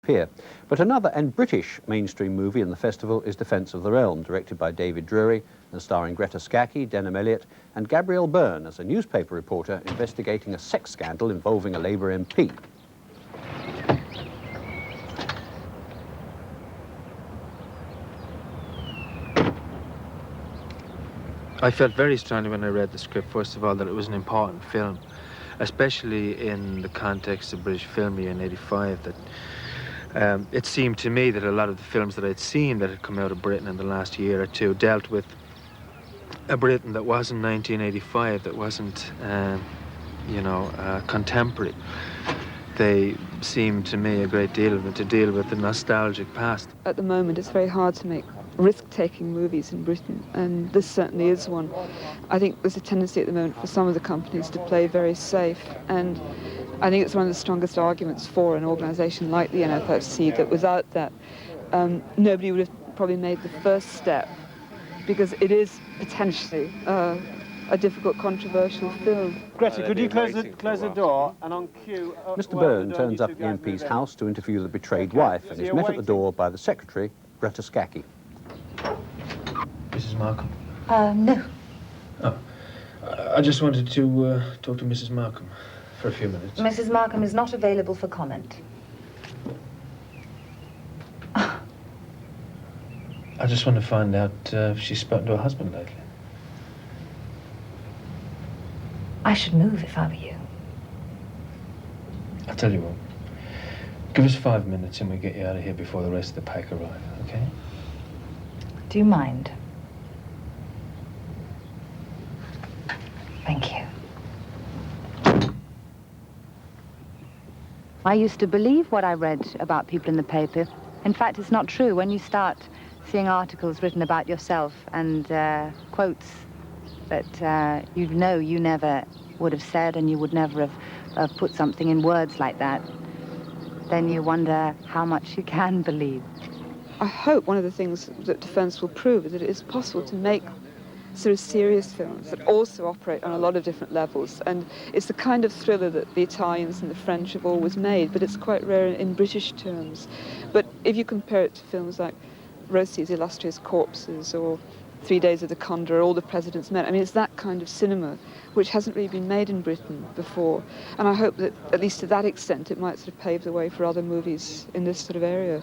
appear. But another and British mainstream movie in the festival is Defence of the Realm, directed by David Drury and starring Greta Scacchi, Denham Elliott and Gabriel Byrne as a newspaper reporter investigating a sex scandal involving a Labour MP. I felt very strongly when I read the script, first of all, that it was an important film, especially in the context of British film year in '85, that it seemed to me that a lot of the films that I'd seen that had come out of Britain in the last year or two dealt with a Britain that wasn't 1985, that wasn't, contemporary. They seemed to me, a great deal of them, to deal with the nostalgic past. At the moment, it's very hard to make risk-taking movies in Britain, and this certainly is one. I think there's a tendency at the moment for some of the companies to play very safe, and I think it's one of the strongest arguments for an organisation like the NFFC that without that, nobody would have probably made the first step, because it is potentially a difficult, controversial film. Greta, could you close the door, and on cue... Mr Byrne turns up at the MP's house to interview the betrayed wife and is met at the door by the secretary, Greta Scacchi. Mrs. Markham? No. Oh. I just wanted to talk to Mrs. Markham for a few minutes. Mrs. Markham is not available for comment. I just want to find out if she's spoken to her husband lately. I should move if I were you. I'll tell you what. Give us 5 minutes and we'll get you out of here before the rest of the pack arrive, okay? Do you mind? Thank you. I used to believe what I read about people in the paper. In fact, it's not true. When you start seeing articles written about yourself and quotes that you know you never would have said and you would never have put something in words like that, then you wonder how much you can believe. I hope one of the things that Defence will prove is that it is possible to make sort of serious films that also operate on a lot of different levels, and it's the kind of thriller that the Italians and the French have always made, but it's quite rare in British terms. But if you compare it to films like Rossi's Illustrious Corpses or 3 Days of the Condor, All the President's Men, I mean, it's that kind of cinema which hasn't really been made in Britain before, and I hope that at least to that extent it might sort of pave the way for other movies in this sort of area.